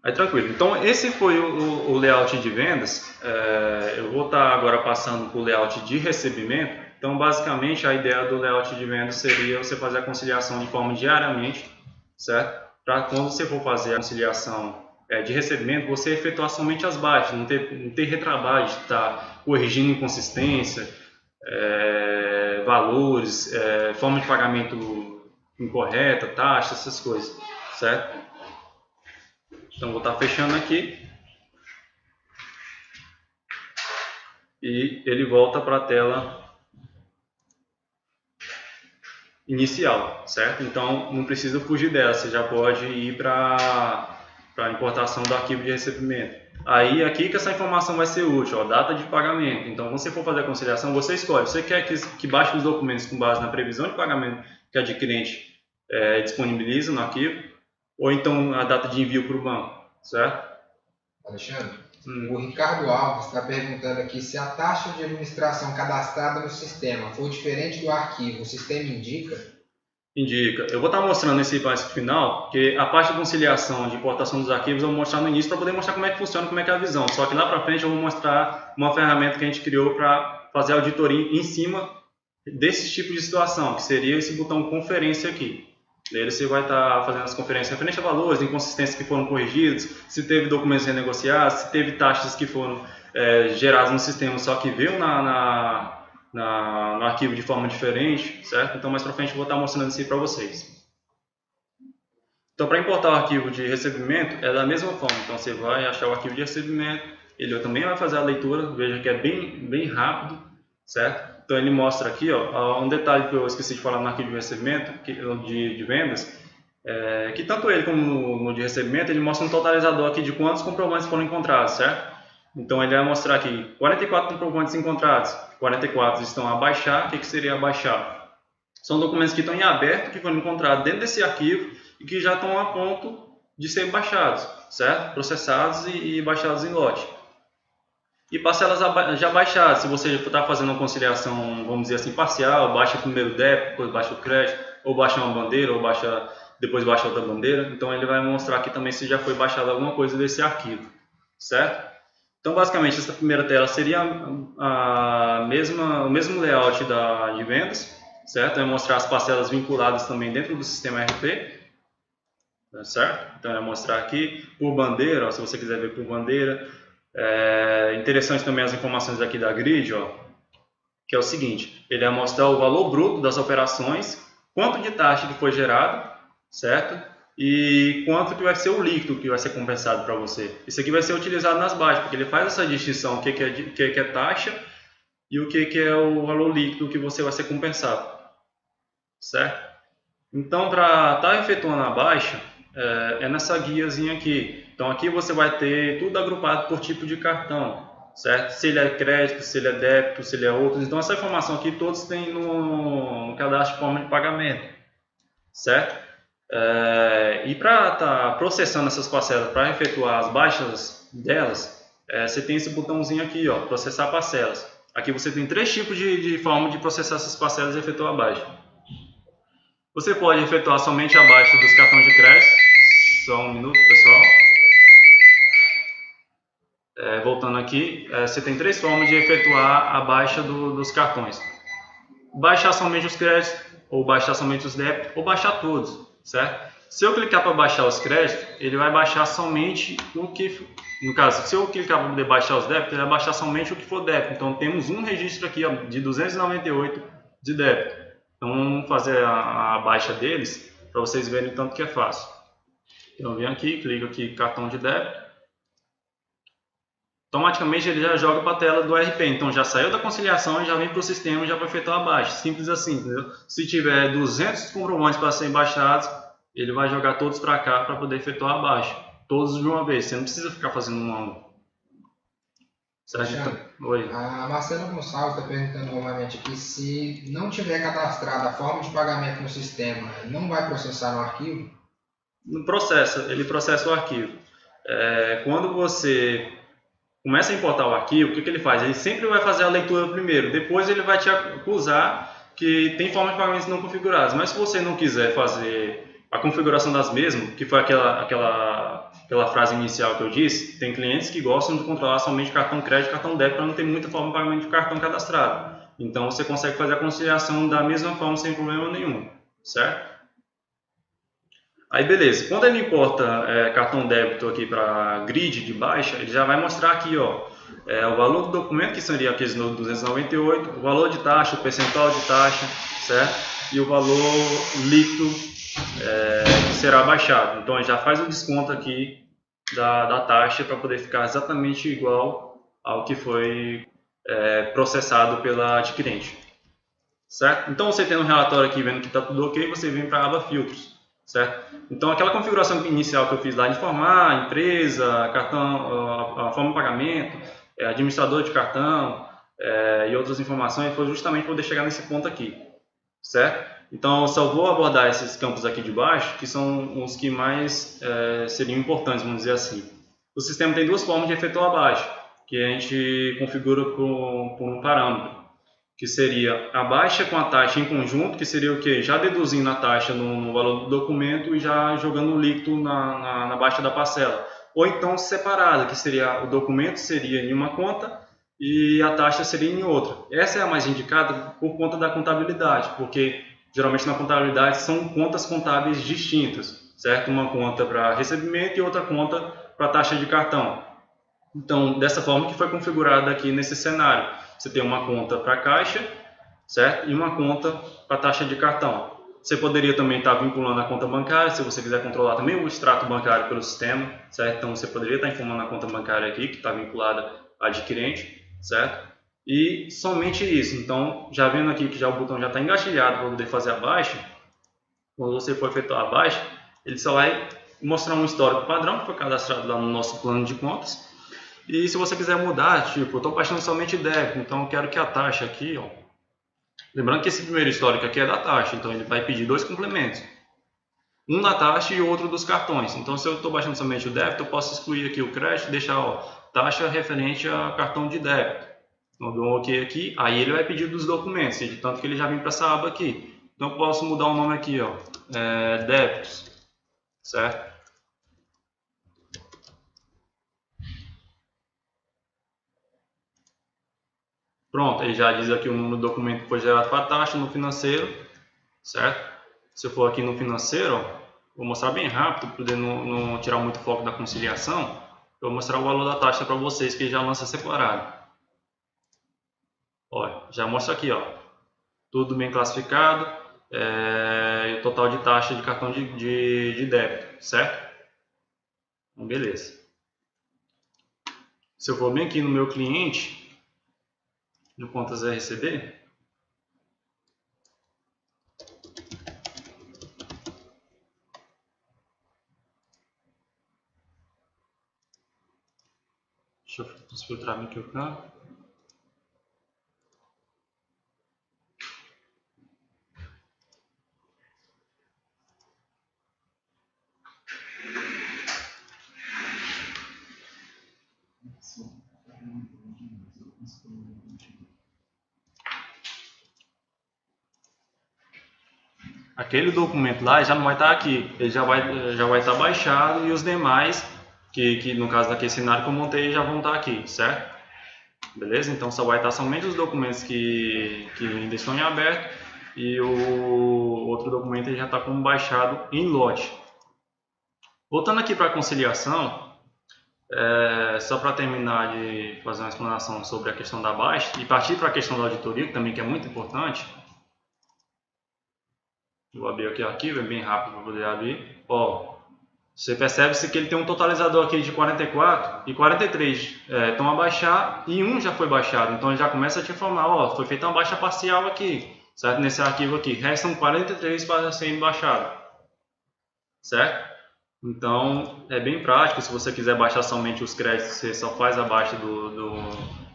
Aí tranquilo. Então esse foi o layout de vendas. Eu vou estar agora passando para o layout de recebimento. Então, basicamente, a ideia do layout de vendas seria você fazer a conciliação de forma diariamente, certo? Para quando você for fazer a conciliação de recebimento, você efetuar somente as baixas, não ter retrabalho de estar corrigindo inconsistência, valores, forma de pagamento incorreta, taxa, essas coisas, certo? Então, vou estar fechando aqui. E ele volta para a tela inicial, certo? Então, não precisa fugir dela, você já pode ir para a importação do arquivo de recebimento. Aí, aqui que essa informação vai ser útil, ó, data de pagamento. Então, quando você for fazer a conciliação, você escolhe. Você quer que baixe os documentos com base na previsão de pagamento que a adquirente disponibiliza no arquivo, ou então a data de envio para o banco, certo? Alexandre? O Ricardo Alves está perguntando aqui se a taxa de administração cadastrada no sistema for diferente do arquivo, o sistema indica? Indica. Eu vou estar mostrando nesse passo final, porque a parte de conciliação, de importação dos arquivos, eu vou mostrar no início para poder mostrar como é que funciona, como é que é a visão. Só que lá para frente eu vou mostrar uma ferramenta que a gente criou para fazer auditoria em cima desse tipo de situação, que seria esse botão conferência aqui. Daí você vai estar fazendo as conferências referente a valores, inconsistências que foram corrigidos, se teve documentos renegociados, se teve taxas que foram geradas no sistema, só que veio no arquivo de forma diferente, certo? Então, mais para frente eu vou estar mostrando isso aí para vocês. Então, para importar o arquivo de recebimento, é da mesma forma. Então, você vai achar o arquivo de recebimento, ele também vai fazer a leitura, veja que é bem rápido, certo? Então ele mostra aqui, ó, um detalhe que eu esqueci de falar no arquivo de recebimento, de vendas, que tanto ele como no de recebimento, ele mostra um totalizador aqui de quantos comprovantes foram encontrados, certo? Então ele vai mostrar aqui 44 comprovantes encontrados, 44 estão a baixar. O que seria abaixar? São documentos que estão em aberto, que foram encontrados dentro desse arquivo e que já estão a ponto de ser baixados, certo? Processados e baixados em lote. e parcelas já baixadas. Se você está fazendo uma conciliação, vamos dizer assim, parcial, baixa primeiro o débito, depois baixa o crédito, ou baixa uma bandeira, ou depois baixa outra bandeira. Então ele vai mostrar aqui também se já foi baixado alguma coisa desse arquivo, certo? Então basicamente essa primeira tela seria o mesmo layout de vendas, certo? Vai mostrar as parcelas vinculadas também dentro do sistema RP, certo? Então vai mostrar aqui por bandeira, ó, se você quiser ver por bandeira. Interessante também as informações aqui da grid, ó, que é o seguinte: ele vai mostrar o valor bruto das operações, quanto de taxa que foi gerado, certo? E quanto que vai ser o líquido que vai ser compensado para você. Isso aqui vai ser utilizado nas baixas, porque ele faz essa distinção, o que é taxa e o que é o valor líquido que você vai ser compensado, certo? Então, para estar efetuando a baixa, é nessa guiazinha aqui. Então aqui você vai ter tudo agrupado por tipo de cartão, certo? Se ele é crédito, se ele é débito, se ele é outro. Então essa informação aqui todos têm no cadastro de forma de pagamento, certo? E para estar processando essas parcelas, para efetuar as baixas delas, você tem esse botãozinho aqui, ó, processar parcelas. Aqui você tem 3 tipos de forma de processar essas parcelas e efetuar a baixa. Você pode efetuar somente a baixa dos cartões de crédito. Só um minuto, pessoal. Voltando aqui, você tem 3 formas de efetuar a baixa dos cartões. Baixar somente os créditos, ou baixar somente os débitos, ou baixar todos, certo? Se eu clicar para baixar os créditos, ele vai baixar somente o que... No caso, se eu clicar para poder baixar os débitos, ele vai baixar somente o que for débito. Então temos um registro aqui de 298 de débito. Então vamos fazer a baixa deles, para vocês verem o tanto que é fácil. Então vem aqui, clico aqui cartão de débito. Automaticamente ele já joga para a tela do RP, então já saiu da conciliação e já vem para o sistema e já vai efetuar a baixa, simples assim, entendeu? Se tiver 200 comprovantes para serem baixados, ele vai jogar todos para cá para poder efetuar a baixa, todos de uma vez, você não precisa ficar fazendo um a um. Certo? Oi. A Marcela Gonçalves está perguntando novamente aqui, se não tiver cadastrada a forma de pagamento no sistema, não vai processar no arquivo? Não processa, ele processa o arquivo. Quando você começa a importar o arquivo, o que ele faz? Ele sempre vai fazer a leitura primeiro, depois ele vai te acusar que tem formas de pagamentos não configuradas. Mas se você não quiser fazer a configuração das mesmas, que foi aquela frase inicial que eu disse, tem clientes que gostam de controlar somente cartão crédito e cartão débito para não ter muita forma de pagamento de cartão cadastrado. Então você consegue fazer a conciliação da mesma forma sem problema nenhum, certo? Aí beleza, quando ele importa cartão débito aqui para grid de baixa, ele já vai mostrar aqui, ó, o valor do documento, que seria aqueles 298, o valor de taxa, o percentual de taxa, certo? E o valor líquido que será baixado. Então ele já faz o desconto aqui da taxa para poder ficar exatamente igual ao que foi processado pela adquirente, certo? Então você tendo um relatório aqui vendo que está tudo ok, você vem para a aba filtros. Certo? Então aquela configuração inicial que eu fiz lá de informar, empresa, cartão, a forma de pagamento, administrador de cartão e outras informações, foi justamente para poder chegar nesse ponto aqui, certo? Então eu só vou abordar esses campos aqui de baixo, que são os que mais seriam importantes, vamos dizer assim. O sistema tem 2 formas de efetuar a baixa, que a gente configura por um parâmetro, que seria a baixa com a taxa em conjunto, que seria o quê? Já deduzindo a taxa no valor do documento e já jogando o líquido na baixa da parcela. Ou então separada, que seria o documento seria em uma conta e a taxa seria em outra. Essa é a mais indicada por conta da contabilidade, porque geralmente na contabilidade são contas contábeis distintas, certo? Uma conta para recebimento e outra conta para taxa de cartão. Então, dessa forma que foi configurada aqui nesse cenário. Você tem uma conta para caixa, certo? E uma conta para taxa de cartão. Você poderia também estar vinculando a conta bancária, se você quiser controlar também o extrato bancário pelo sistema, certo? Então você poderia estar informando a conta bancária aqui, que está vinculada à adquirente, certo? E somente isso. Então, já vendo aqui que já o botão já está engatilhado para poder fazer a baixa, quando você for efetuar a baixa, ele só vai mostrar um histórico padrão que foi cadastrado lá no nosso plano de contas. E se você quiser mudar, tipo, eu estou baixando somente débito, então eu quero que a taxa aqui, ó, lembrando que esse primeiro histórico aqui é da taxa, então ele vai pedir 2 complementos, um da taxa e outro dos cartões. Então se eu estou baixando somente o débito, eu posso excluir aqui o crédito e deixar, ó, taxa referente a cartão de débito. Então, dou um OK aqui, aí ele vai pedir dos documentos, de tanto que ele já vem para essa aba aqui. Então, eu posso mudar o nome aqui, ó, débitos, certo? Pronto, ele já diz aqui o número do documento que foi gerado para a taxa no financeiro, certo? Se eu for aqui no financeiro, ó, vou mostrar bem rápido, para poder não tirar muito foco da conciliação. Eu vou mostrar o valor da taxa para vocês, que já lança separado. Olha, já mostra aqui, ó, tudo bem classificado, o total de taxa de cartão de débito, certo? Então, beleza. Se eu for bem aqui no meu cliente, no contas RCB, deixa eu filtrar aqui o campo. Aquele documento lá já não vai estar aqui, ele já vai estar baixado, e os demais, que no caso daquele cenário que eu montei, já vão estar aqui, certo? Beleza? Então só vai estar somente os documentos que ainda estão em aberto, e o outro documento ele já está como baixado em lote. Voltando aqui para a conciliação, só para terminar de fazer uma explanação sobre a questão da baixa e partir para a questão da auditoria, que também é muito importante. Vou abrir aqui o arquivo, é bem rápido para poder abrir. Ó, você percebe-se que ele tem um totalizador aqui de 44 e 43 estão a baixar e um já foi baixado. Então ele já começa a te informar, ó, foi feita uma baixa parcial aqui, certo? Nesse arquivo aqui, restam 43 para serem baixados, certo? Então é bem prático. Se você quiser baixar somente os créditos, você só faz a baixa do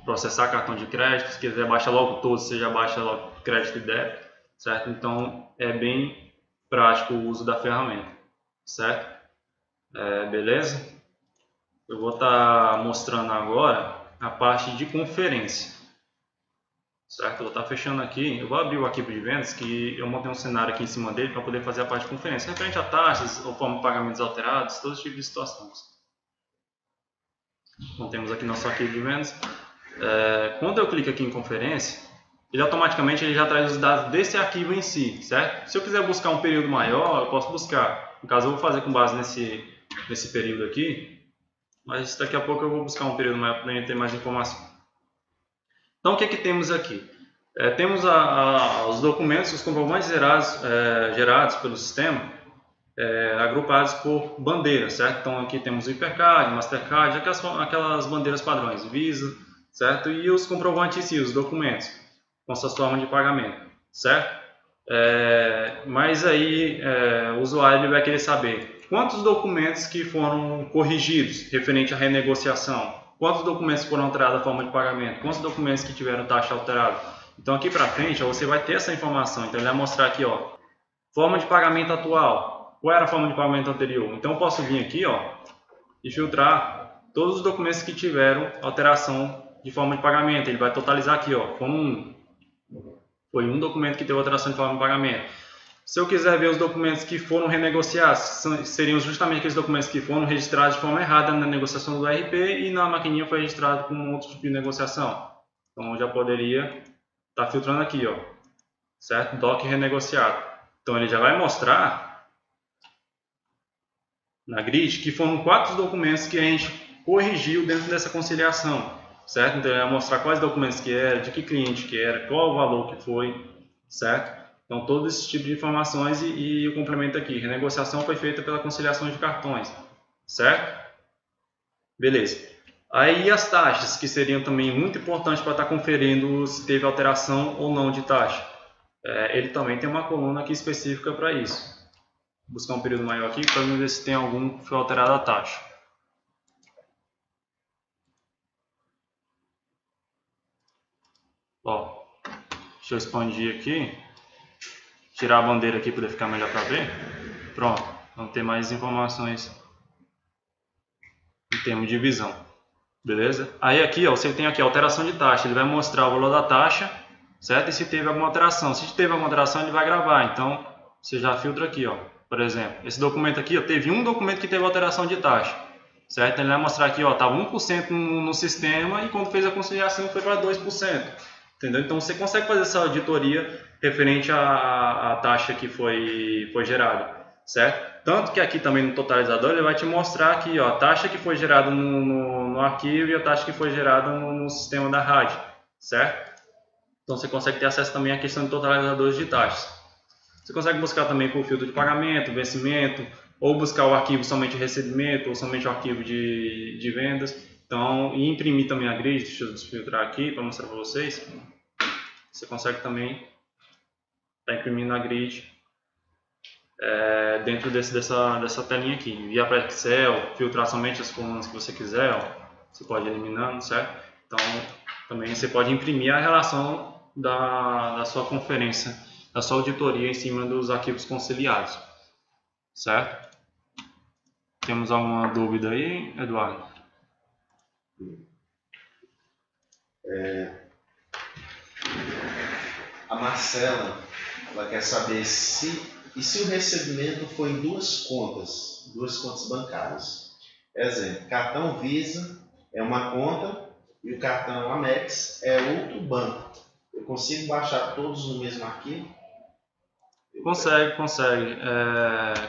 processar cartão de crédito. Se quiser baixar logo todos, você já baixa logo crédito e débito. Certo? Então é bem prático o uso da ferramenta, certo? Beleza? Eu vou estar mostrando agora a parte de conferência, certo? Eu vou estar fechando aqui, eu vou abrir o arquivo de vendas, que eu montei um cenário aqui em cima dele para poder fazer a parte de conferência, referente a taxas ou forma de pagamentos alterados, todo tipo de situações. Então temos aqui nosso arquivo de vendas. Quando eu clico aqui em conferência, ele automaticamente já traz os dados desse arquivo em si, certo? Se eu quiser buscar um período maior, eu posso buscar. No caso, eu vou fazer com base nesse período aqui, mas daqui a pouco eu vou buscar um período maior para ter mais informação. Então, o que temos aqui? Temos os documentos, os comprovantes gerados pelo sistema, agrupados por bandeiras, certo? Então, aqui temos o Hipercard, Mastercard, aquelas bandeiras padrões, Visa, certo? E os comprovantes em si, os documentos, com suas formas de pagamento, certo? Mas aí o usuário ele vai querer saber quantos documentos que foram corrigidos referente à renegociação, quantos documentos foram alterados a forma de pagamento, quantos documentos que tiveram taxa alterada. Então aqui para frente você vai ter essa informação. Então ele vai mostrar aqui, ó, forma de pagamento atual, qual era a forma de pagamento anterior. Então eu posso vir aqui, ó, e filtrar todos os documentos que tiveram alteração de forma de pagamento. Ele vai totalizar aqui, ó, foi um documento que teve alteração de forma de pagamento. Se eu quiser ver os documentos que foram renegociados, seriam justamente aqueles documentos que foram registrados de forma errada na negociação do RP e na maquininha foi registrado com outro tipo de negociação. Então eu já poderia estar filtrando aqui, ó, certo? DOC renegociado. Então ele já vai mostrar na grid que foram 4 documentos que a gente corrigiu dentro dessa conciliação. Certo? Então ele vai mostrar quais documentos que era, de que cliente que era, qual o valor que foi, certo? Então todo esse tipo de informações e o complemento aqui, renegociação foi feita pela conciliação de cartões, certo? Beleza. Aí as taxas, que seriam também muito importantes para estar conferindo se teve alteração ou não de taxa. Ele também tem uma coluna aqui específica para isso. Vou buscar um período maior aqui para ver se tem algum que foi alterado a taxa. Ó, deixa eu expandir aqui, tirar a bandeira aqui para poder ficar melhor para ver. Pronto, vamos ter mais informações em termos de visão. Beleza? Aí aqui, ó, você tem aqui a alteração de taxa. Ele vai mostrar o valor da taxa, certo? E se teve alguma alteração. Se teve alguma alteração, ele vai gravar. Então, você já filtra aqui, ó. Por exemplo, esse documento aqui, ó, teve um documento que teve alteração de taxa, certo? Ele vai mostrar aqui, ó, estava 1% no sistema e quando fez a conciliação foi para 2%. Entendeu? Então, você consegue fazer essa auditoria referente à taxa que foi gerada, certo? Tanto que aqui também no totalizador ele vai te mostrar aqui, ó, a taxa que foi gerada no arquivo e a taxa que foi gerada no sistema da RAD, certo? Então você consegue ter acesso também à questão de totalizadores de taxas. Você consegue buscar também por filtro de pagamento, vencimento, ou buscar o arquivo somente recebimento, ou somente o arquivo de vendas. Então, e imprimir também a grid, deixa eu desfiltrar aqui para mostrar para vocês. Você consegue também estar imprimindo a grid dentro dessa telinha aqui. Enviar para Excel, filtrar somente as colunas que você quiser, ó. Você pode ir eliminando, certo? Então, também você pode imprimir a relação da sua conferência, da sua auditoria em cima dos arquivos conciliados, certo? Temos alguma dúvida aí, Eduardo? A Marcela, ela quer saber se o recebimento foi em duas contas bancárias. Exemplo, cartão Visa é uma conta e o cartão Amex é outro banco. Eu consigo baixar todos no mesmo arquivo? Consegue.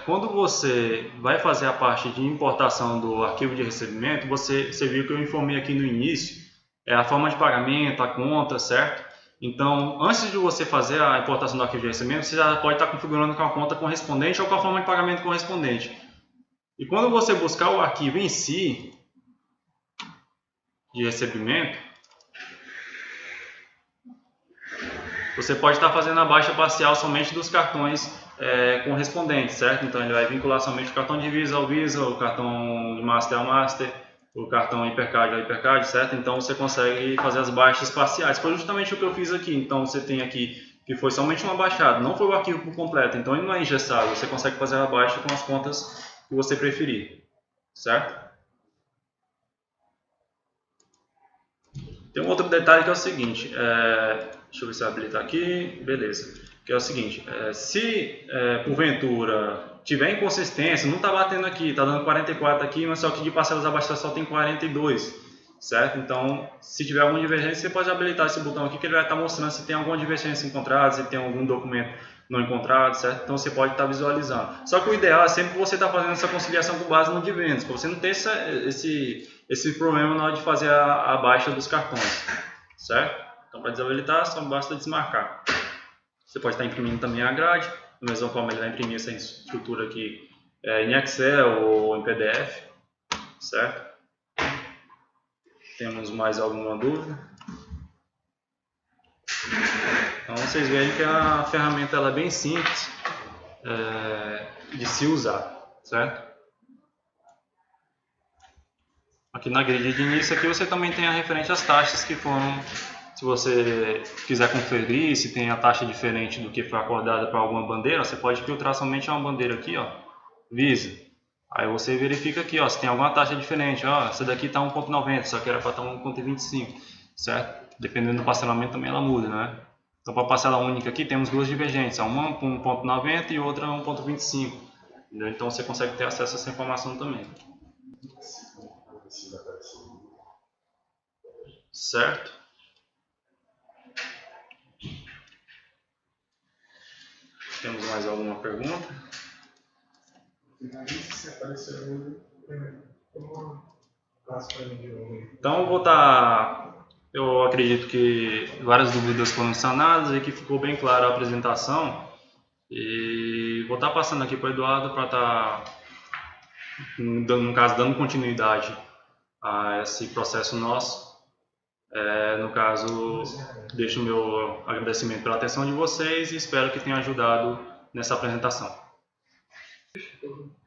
Quando você vai fazer a parte de importação do arquivo de recebimento, você viu que eu informei aqui no início, a forma de pagamento, a conta, certo? Então, antes de você fazer a importação do arquivo de recebimento, você já pode estar configurando com a conta correspondente ou com a forma de pagamento correspondente. E quando você buscar o arquivo em si, de recebimento, você pode estar fazendo a baixa parcial somente dos cartões correspondentes, certo? Então ele vai vincular somente o cartão de Visa ao Visa, o cartão de Master ao Master, o cartão Hipercard ao Hipercard, certo? Então você consegue fazer as baixas parciais. Foi justamente o que eu fiz aqui. Então você tem aqui que foi somente uma baixada, não foi o arquivo por completo. Então ele não é engessado, você consegue fazer a baixa com as contas que você preferir, certo? Tem um outro detalhe que é o seguinte, deixa eu ver se eu habilitar aqui, beleza, que é o seguinte, se porventura tiver inconsistência, não está batendo aqui, está dando 44 aqui, mas só que de parcelas abaixo só tem 42, certo? Então, se tiver alguma divergência, você pode habilitar esse botão aqui que ele vai estar mostrando se tem alguma divergência encontrada, se tem algum documento não encontrado, certo? Então você pode estar visualizando. Só que o ideal é sempre você estar fazendo essa conciliação com base no de vendas, para você não ter esse problema na hora de fazer a baixa dos cartões, certo? Então para desabilitar só basta desmarcar. Você pode estar imprimindo também a grade, da mesma forma ele vai imprimir essa estrutura aqui em Excel ou em PDF, certo? Temos mais alguma dúvida? Então vocês veem que a ferramenta ela é bem simples de se usar, certo? Aqui na grid de início aqui você também tem a referente às taxas que foram, se você quiser conferir se tem a taxa diferente do que foi acordada para alguma bandeira, você pode filtrar somente uma bandeira aqui, ó, Visa. Aí você verifica aqui, ó, se tem alguma taxa diferente, ó, essa daqui está 1,90, só que era para estar 1,25, certo? Dependendo do parcelamento também ela muda, né? Então, para a parcela única aqui, temos duas divergentes, uma 1,90 e outra 1,25. Então, você consegue ter acesso a essa informação também. Certo? Temos mais alguma pergunta? Então, eu acredito que várias dúvidas foram sanadas e que ficou bem clara a apresentação. E vou estar passando aqui para o Eduardo para estar, no caso, dando continuidade a esse processo nosso. No caso, deixo o meu agradecimento pela atenção de vocês e espero que tenha ajudado nessa apresentação.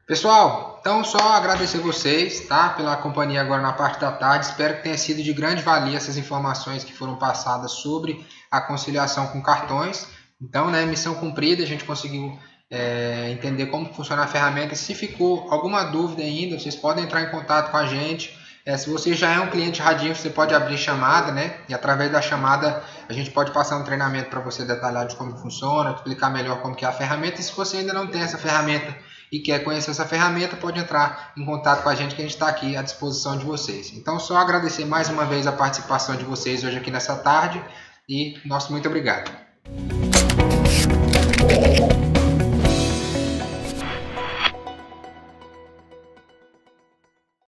Pessoal, então só agradecer vocês, tá, pela companhia agora na parte da tarde. Espero que tenha sido de grande valia essas informações que foram passadas sobre a conciliação com cartões. Então, né, missão cumprida, a gente conseguiu entender como funciona a ferramenta. Se ficou alguma dúvida ainda, vocês podem entrar em contato com a gente Se você já é um cliente Radinho, você pode abrir chamada, né? E através da chamada a gente pode passar um treinamento para você detalhado de como funciona, explicar melhor como que é a ferramenta. E se você ainda não tem essa ferramenta e quer conhecer essa ferramenta, pode entrar em contato com a gente que a gente está aqui à disposição de vocês. Então, só agradecer mais uma vez a participação de vocês hoje aqui nessa tarde e nosso muito obrigado.